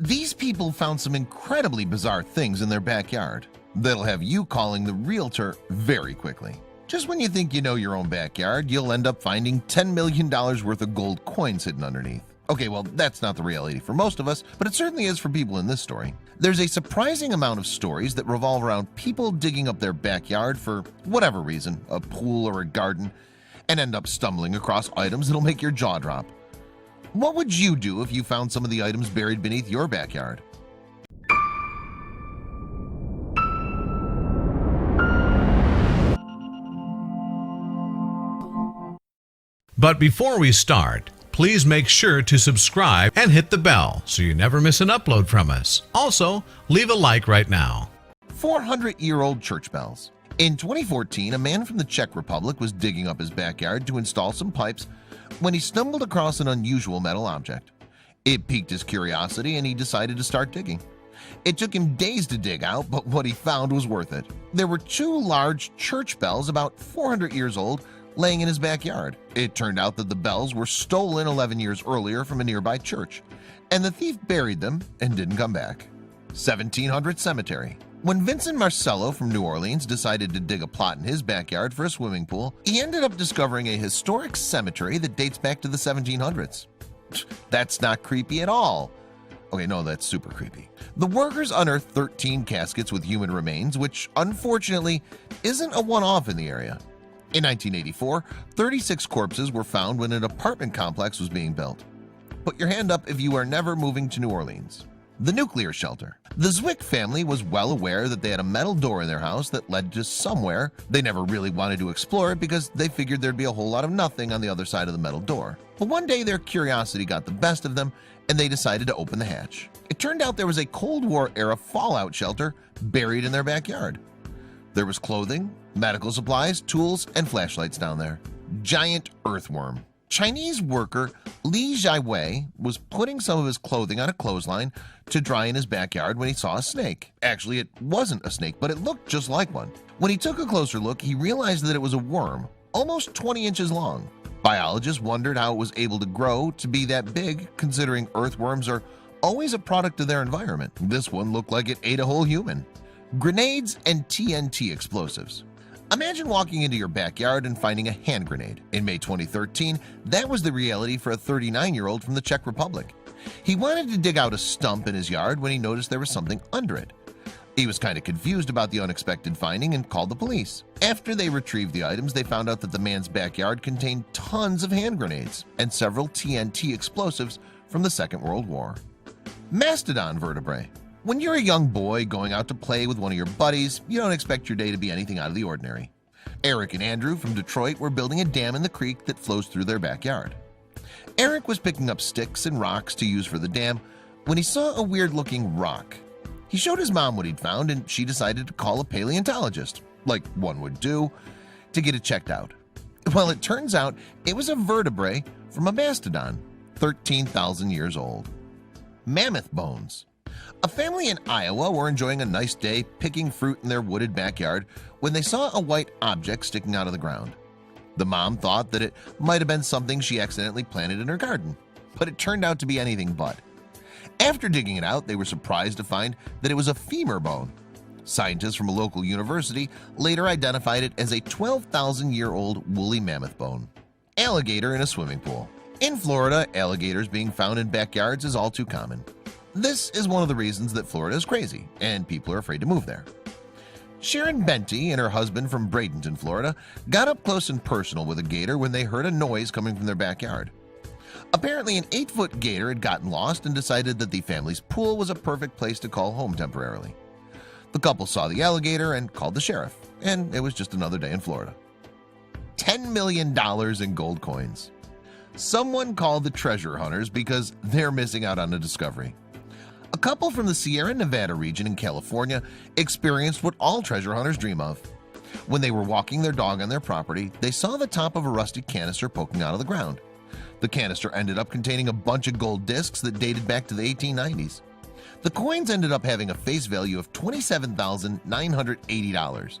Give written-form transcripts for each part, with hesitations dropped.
These people found some incredibly bizarre things in their backyard that'll have you calling the realtor very quickly. Just when you think you know your own backyard, you'll end up finding $10 million worth of gold coins hidden underneath. Okay, well, that's not the reality for most of us, but it certainly is for people in this story. There's a surprising amount of stories that revolve around people digging up their backyard for whatever reason, a pool or a garden, and end up stumbling across items that'll make your jaw drop. What would you do if you found some of the items buried beneath your backyard? But before we start, please make sure to subscribe and hit the bell so you never miss an upload from us. Also, leave a like right now. 400-year-old church bells. In 2014, a man from the Czech Republic was digging up his backyard to install some pipes when he stumbled across an unusual metal object. It piqued his curiosity and he decided to start digging. It took him days to dig out, but what he found was worth it. There were two large church bells about 400 years old laying in his backyard. It turned out that the bells were stolen 11 years earlier from a nearby church, and the thief buried them and didn't come back. 1700 cemetery. When Vincent Marcello from New Orleans decided to dig a plot in his backyard for a swimming pool, he ended up discovering a historic cemetery that dates back to the 1700s. That's not creepy at all. Okay, no, that's super creepy. The workers unearthed 13 caskets with human remains, which unfortunately isn't a one-off in the area. In 1984, 36 corpses were found when an apartment complex was being built. Put your hand up if you are never moving to New Orleans. The nuclear shelter. The Zwick family was well aware that they had a metal door in their house that led to somewhere. They never really wanted to explore it because they figured there'd be a whole lot of nothing on the other side of the metal door. But one day their curiosity got the best of them and they decided to open the hatch. It turned out there was a Cold War era fallout shelter buried in their backyard. There was clothing, medical supplies, tools, and flashlights down there. Giant earthworm. Chinese worker Li Jiawei was putting some of his clothing on a clothesline to dry in his backyard when he saw a snake. Actually, it wasn't a snake, but it looked just like one. When he took a closer look, he realized that it was a worm, almost 20 inches long. Biologists wondered how it was able to grow to be that big, considering earthworms are always a product of their environment. This one looked like it ate a whole human. Grenades and TNT explosives. Imagine walking into your backyard and finding a hand grenade. In May 2013, that was the reality for a 39-year-old from the Czech Republic. He wanted to dig out a stump in his yard when he noticed there was something under it. He was kind of confused about the unexpected finding and called the police. After they retrieved the items, they found out that the man's backyard contained tons of hand grenades and several TNT explosives from the Second World War. Mastodon vertebrae. When you're a young boy going out to play with one of your buddies, you don't expect your day to be anything out of the ordinary. Eric and Andrew from Detroit were building a dam in the creek that flows through their backyard. Eric was picking up sticks and rocks to use for the dam when he saw a weird-looking rock. He showed his mom what he'd found, and she decided to call a paleontologist, like one would do, to get it checked out. Well, it turns out it was a vertebrae from a mastodon, 13,000 years old. Mammoth bones. A family in Iowa were enjoying a nice day picking fruit in their wooded backyard when they saw a white object sticking out of the ground. The mom thought that it might have been something she accidentally planted in her garden, but it turned out to be anything but. After digging it out, they were surprised to find that it was a femur bone. Scientists from a local university later identified it as a 12,000-year-old woolly mammoth bone. Alligator in a swimming pool. In Florida, alligators being found in backyards is all too common. This is one of the reasons that Florida is crazy and people are afraid to move there. Sharon Benty and her husband from Bradenton, Florida, got up close and personal with a gator when they heard a noise coming from their backyard. Apparently, an 8-foot gator had gotten lost and decided that the family's pool was a perfect place to call home temporarily. The couple saw the alligator and called the sheriff, and it was just another day in Florida. $10 million in gold coins. Someone called the treasure hunters because they're missing out on a discovery. A couple from the Sierra Nevada region in California experienced what all treasure hunters dream of. When they were walking their dog on their property, they saw the top of a rusty canister poking out of the ground. The canister ended up containing a bunch of gold discs that dated back to the 1890s. The coins ended up having a face value of $27,980,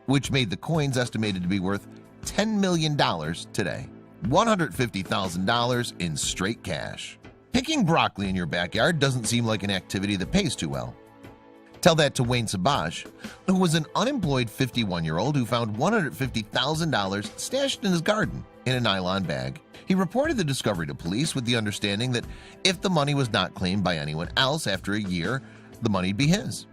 which made the coins estimated to be worth $10 million today. $150,000 in straight cash. Picking broccoli in your backyard doesn't seem like an activity that pays too well. Tell that to Wayne Sabbage, who was an unemployed 51-year-old who found $150,000 stashed in his garden in a nylon bag. He reported the discovery to police with the understanding that if the money was not claimed by anyone else after a year, the money'd be his.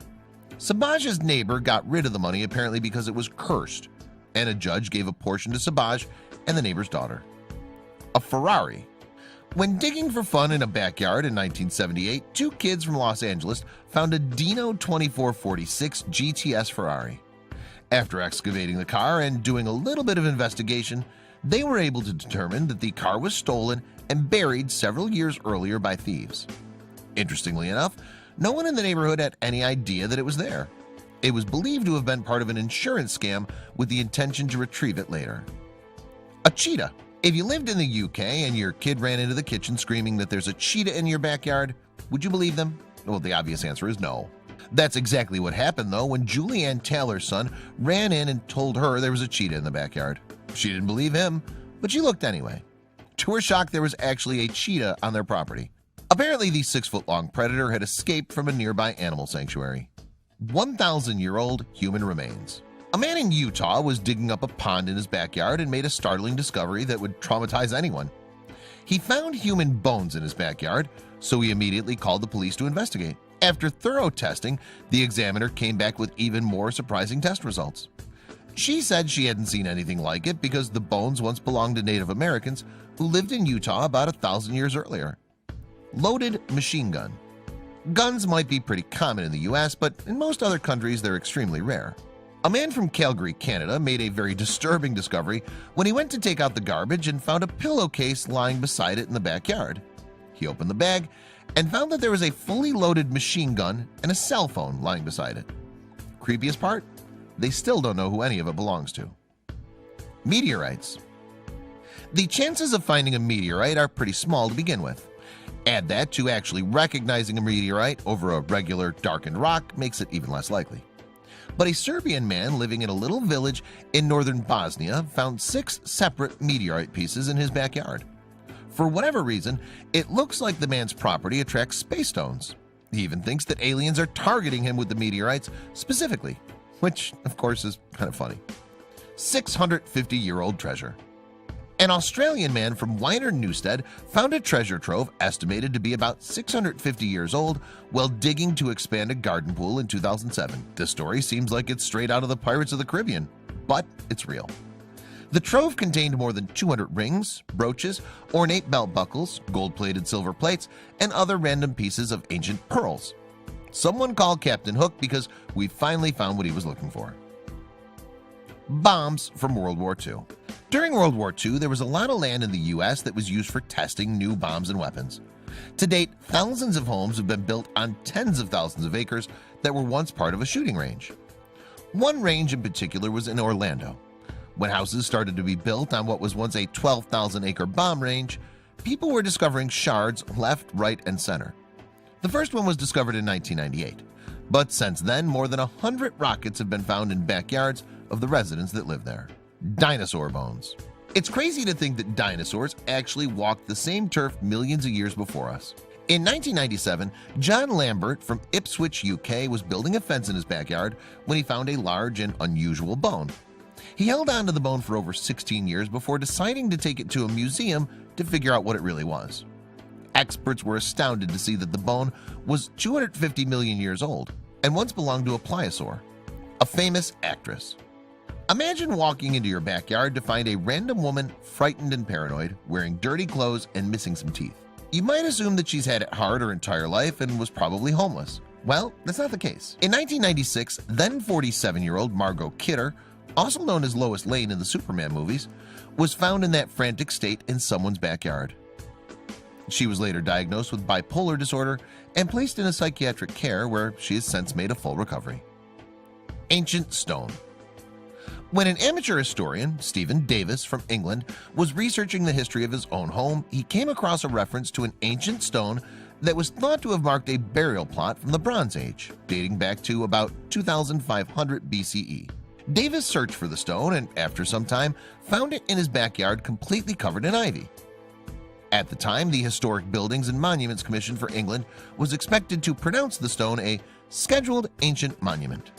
Sabbage's neighbor got rid of the money apparently because it was cursed, and a judge gave a portion to Sabbage and the neighbor's daughter. A Ferrari. When digging for fun in a backyard in 1978, two kids from Los Angeles found a Dino 2446 GTS Ferrari. After excavating the car and doing a little bit of investigation, they were able to determine that the car was stolen and buried several years earlier by thieves. Interestingly enough, no one in the neighborhood had any idea that it was there. It was believed to have been part of an insurance scam with the intention to retrieve it later. A cheetah. If you lived in the UK and your kid ran into the kitchen screaming that there's a cheetah in your backyard, would you believe them? Well, the obvious answer is no. That's exactly what happened though when Julianne Taylor's son ran in and told her there was a cheetah in the backyard. She didn't believe him, but she looked anyway. To her shock, there was actually a cheetah on their property. Apparently, the 6-foot-long predator had escaped from a nearby animal sanctuary. 1,000-year-old human remains. A man in Utah was digging up a pond in his backyard and made a startling discovery that would traumatize anyone. He found human bones in his backyard, so he immediately called the police to investigate. After thorough testing, the examiner came back with even more surprising test results. She said she hadn't seen anything like it because the bones once belonged to Native Americans who lived in Utah about 1,000 years earlier. Loaded machine gun. Guns might be pretty common in the US, but in most other countries they're extremely rare. A man from Calgary, Canada made a very disturbing discovery when he went to take out the garbage and found a pillowcase lying beside it in the backyard. He opened the bag and found that there was a fully loaded machine gun and a cell phone lying beside it. Creepiest part? They still don't know who any of it belongs to. Meteorites. The chances of finding a meteorite are pretty small to begin with. Add that to actually recognizing a meteorite over a regular darkened rock makes it even less likely. But a Serbian man living in a little village in northern Bosnia found 6 separate meteorite pieces in his backyard. For whatever reason, it looks like the man's property attracts space stones. He even thinks that aliens are targeting him with the meteorites specifically, which of course is kind of funny. 650-year-old treasure. An Australian man from Weiner Newstead found a treasure trove estimated to be about 650 years old while digging to expand a garden pool in 2007. This story seems like it's straight out of the Pirates of the Caribbean, but it's real. The trove contained more than 200 rings, brooches, ornate belt buckles, gold-plated silver plates, and other random pieces of ancient pearls. Someone called Captain Hook because we finally found what he was looking for. Bombs from World War II. During World War II, there was a lot of land in the US that was used for testing new bombs and weapons. To date, thousands of homes have been built on tens of thousands of acres that were once part of a shooting range. One range in particular was in Orlando. When houses started to be built on what was once a 12,000-acre bomb range, people were discovering shards left, right, and center. The first one was discovered in 1998, but since then, more than 100 rockets have been found in backyards of the residents that live there. Dinosaur bones. It's crazy to think that dinosaurs actually walked the same turf millions of years before us. In 1997, John Lambert from Ipswich, UK was building a fence in his backyard when he found a large and unusual bone. He held on to the bone for over 16 years before deciding to take it to a museum to figure out what it really was. Experts were astounded to see that the bone was 250 million years old and once belonged to a pliosaur, a famous actress. Imagine walking into your backyard to find a random woman frightened and paranoid, wearing dirty clothes and missing some teeth. You might assume that she's had it hard her entire life and was probably homeless. Well, that's not the case. In 1996, then 47-year-old Margot Kidder, also known as Lois Lane in the Superman movies, was found in that frantic state in someone's backyard. She was later diagnosed with bipolar disorder and placed in a psychiatric care where she has since made a full recovery. Ancient stone. When an amateur historian, Stephen Davis from England, was researching the history of his own home, he came across a reference to an ancient stone that was thought to have marked a burial plot from the Bronze Age, dating back to about 2500 BCE. Davis searched for the stone and, after some time, found it in his backyard completely covered in ivy. At the time, the Historic Buildings and Monuments Commission for England was expected to pronounce the stone a scheduled ancient monument.